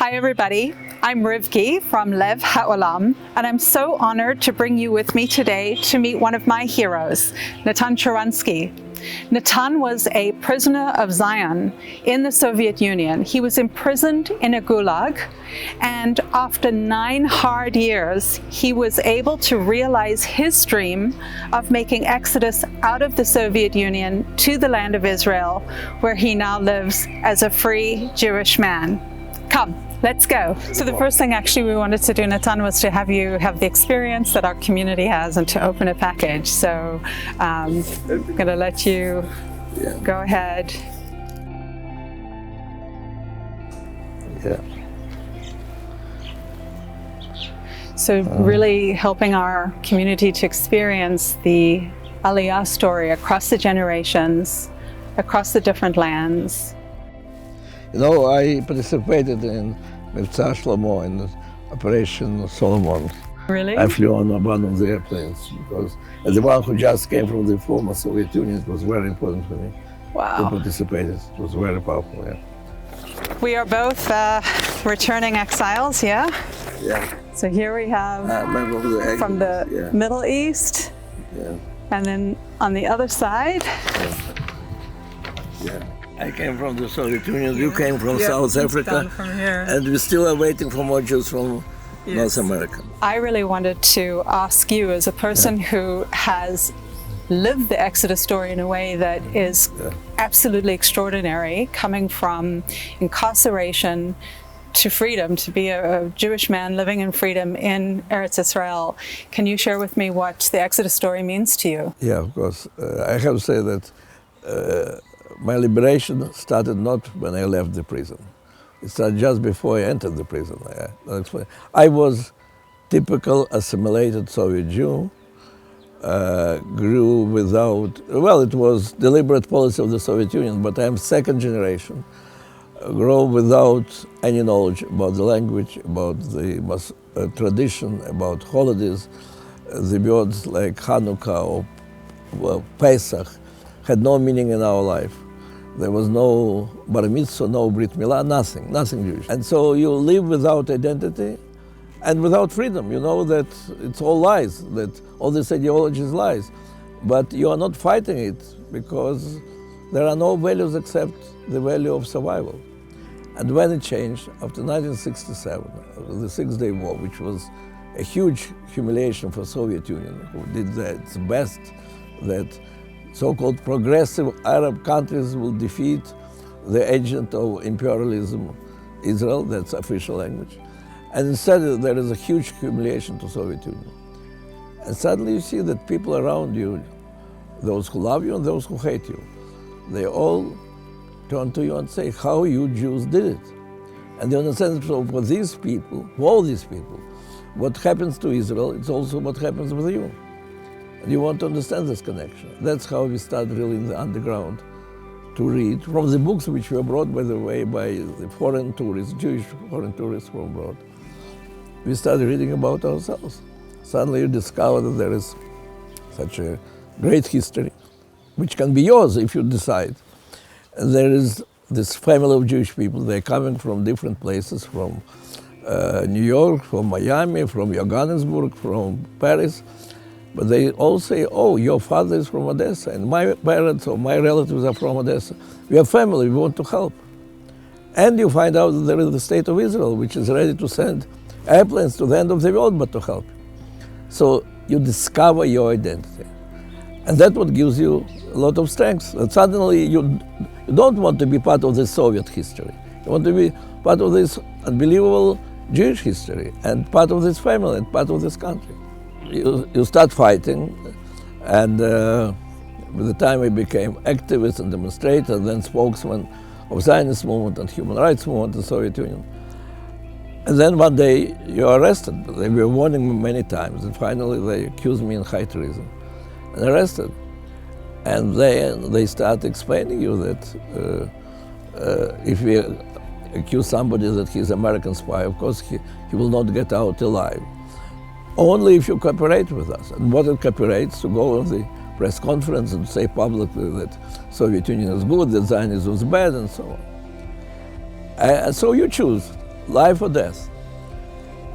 Hi everybody, I'm Rivki from Lev Haolam, and I'm so honored to bring you with me today to meet one of my heroes, Natan Sharansky. Natan was a prisoner of Zion in the Soviet Union. He was imprisoned in a gulag, and after 9 hard years, he was able to realize his dream of making exodus out of the Soviet Union to the land of Israel, where he now lives as a free Jewish man. Come, let's go. So the first thing actually we wanted to do, Natan, was to have you have the experience that our community has and to open a package. So I'm going to let you go ahead. Yeah. So really helping our community to experience the aliyah story across the generations, across the different lands. You know, I participated in Shlomo in Operation Solomon. Really? I flew on one of the airplanes because as the one who just came from the former Soviet Union, it was very important for me to participate. It was very powerful, yeah. We are both returning exiles, yeah? Yeah. So here we have from the Middle East, and then on the other side. Yeah. I came from the Soviet Union, you came from South Africa, from here. And we still are waiting for more Jews from North America. I really wanted to ask you, as a person who has lived the Exodus story in a way that is absolutely extraordinary, coming from incarceration to freedom, to be a Jewish man living in freedom in Eretz Israel. Can you share with me what the Exodus story means to you? Yeah, of course. I have to say that my liberation started not when I left the prison. It started just before I entered the prison. I'll explain. I was typical assimilated Soviet Jew, grew without, well, it was deliberate policy of the Soviet Union, but I'm second generation, grew without any knowledge about the language, about the tradition, about holidays. The words like Hanukkah or Pesach had no meaning in our life. There was no bar mitzvah, no brit milah, nothing Jewish. And so you live without identity and without freedom. You know that it's all lies, that all this ideology is lies. But you are not fighting it because there are no values except the value of survival. And when it changed, after 1967, the Six-Day War, which was a huge humiliation for Soviet Union, who did its best that so-called progressive Arab countries will defeat the agent of imperialism, Israel, that's official language. And instead there is a huge humiliation to Soviet Union. And suddenly you see that people around you, those who love you and those who hate you, they all turn to you and say, how you Jews did it. And you understand, so for these people, for all these people, what happens to Israel, it's also what happens with you. And you want to understand this connection. That's how we start really in the underground to read from the books which were brought, by the way, by the foreign tourists, Jewish foreign tourists from abroad. We started reading about ourselves. Suddenly you discover that there is such a great history, which can be yours if you decide. And there is this family of Jewish people. They're coming from different places, from New York, from Miami, from Johannesburg, from Paris. But they all say, oh, your father is from Odessa, and my parents or my relatives are from Odessa. We are family, we want to help. And you find out that there is the state of Israel, which is ready to send airplanes to the end of the world, but to help. So you discover your identity. And that's what gives you a lot of strength. And suddenly you don't want to be part of the Soviet history. You want to be part of this unbelievable Jewish history, and part of this family, and part of this country. You start fighting, and by the time I became activist and demonstrator, then spokesman of Zionist movement and human rights movement in the Soviet Union. And then one day you're arrested. They were warning me many times, and finally they accused me in high treason and arrested. And they start explaining you that if we accuse somebody that he's an American spy, of course he will not get out alive. Only if you cooperate with us. And what it cooperates, to go on the press conference and say publicly that Soviet Union is good, that Zionism is bad, and so on. So you choose. life or death.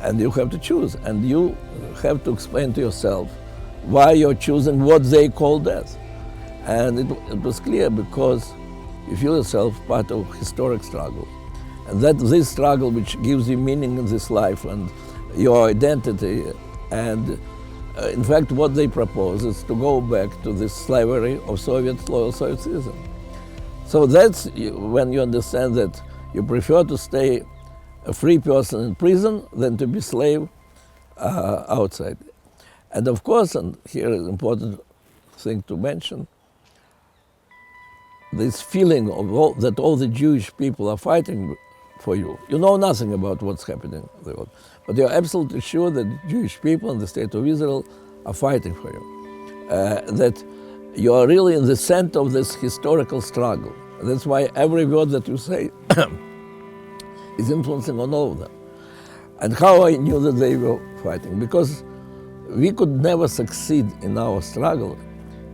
And you have to choose, and you have to explain to yourself why you're choosing what they call death. And it was clear because you feel yourself part of historic struggle. And that this struggle which gives you meaning in this life and your identity. And in fact, what they propose is to go back to this slavery of loyal Soviet citizens. So that's when you understand that you prefer to stay a free person in prison than to be slave outside. And of course, and here is an important thing to mention, this feeling of that all the Jewish people are fighting for you. You know nothing about what's happening in the world, but you're absolutely sure that Jewish people in the state of Israel are fighting for you. That you are really in the center of this historical struggle. That's why every word that you say is influencing on all of them. And how I knew that they were fighting? Because we could never succeed in our struggle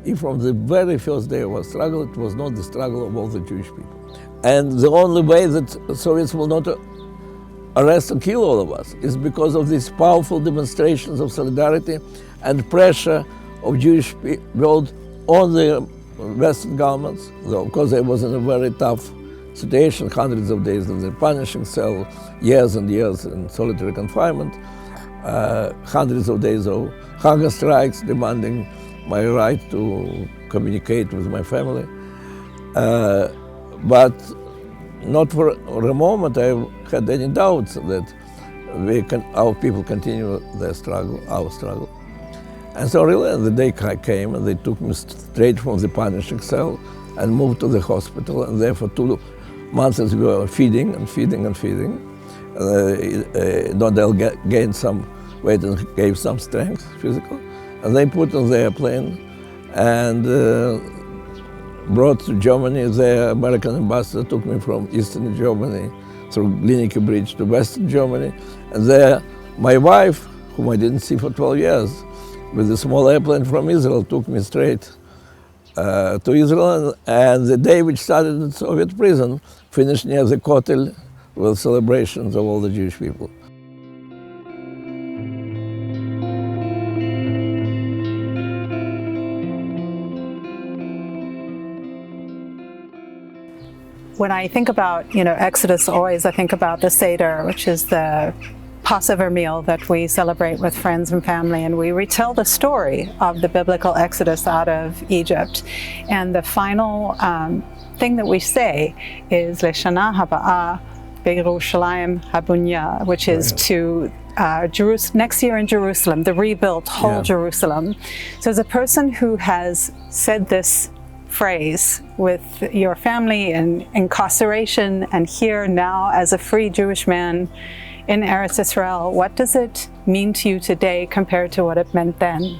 if from the very first day of our struggle it was not the struggle of all the Jewish people. And the only way that Soviets will not arrest and kill all of us is because of these powerful demonstrations of solidarity and pressure of Jewish world on the Western governments. Though, of course, I was in a very tough situation, hundreds of days in the punishing cell, years and years in solitary confinement, hundreds of days of hunger strikes demanding my right to communicate with my family. But not for a moment I had any doubts that our people continue their struggle, our struggle. And so really the day came and they took me straight from the punishing cell and moved to the hospital, and there for 2 months we were feeding and feeding and feeding. Nodel gained some weight and gave some strength, physical. And they put on the airplane and brought to Germany. The American ambassador took me from Eastern Germany through Glienicke Bridge to Western Germany. And there my wife, whom I didn't see for 12 years, with a small airplane from Israel, took me straight to Israel. And the day which started in Soviet prison finished near the Kotel with celebrations of all the Jewish people. When I think about, Exodus, always I think about the Seder, which is the Passover meal that we celebrate with friends and family, and we retell the story of the biblical Exodus out of Egypt. And the final thing that we say is Leshana Haba'ah Be'Yerushalayim Habunya, which is to next year in Jerusalem, the rebuilt whole Jerusalem. So as a person who has said this phrase with your family in incarceration and here now as a free Jewish man in Eretz Israel, what does it mean to you today compared to what it meant then?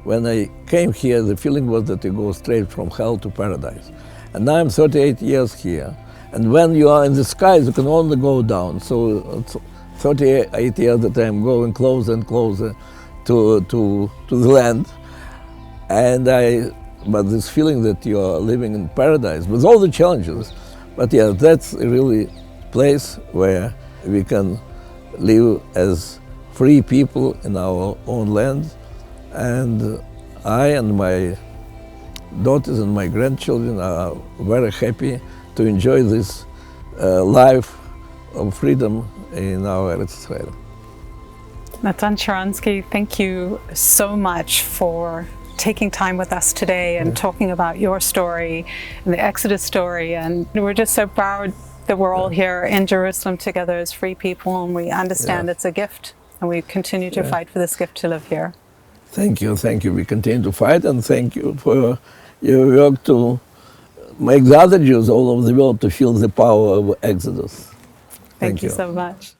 When I came here, the feeling was that you go straight from hell to paradise. And now I'm 38 years here. And when you are in the skies, you can only go down. So it's 38 years that I'm going closer and closer to the land. But this feeling that you are living in paradise with all the challenges. But yeah, that's a really place where we can live as free people in our own land. And I and my daughters and my grandchildren are very happy to enjoy this life of freedom in our Eretz Israel. Natan Sharansky, thank you so much for taking time with us today and talking about your story and the Exodus story. And we're just so proud that we're all here in Jerusalem together as free people, and we understand it's a gift, and we continue to fight for this gift to live here. Thank you. We continue to fight, and thank you for your work to make the other Jews all over the world to feel the power of Exodus. Thank you so much.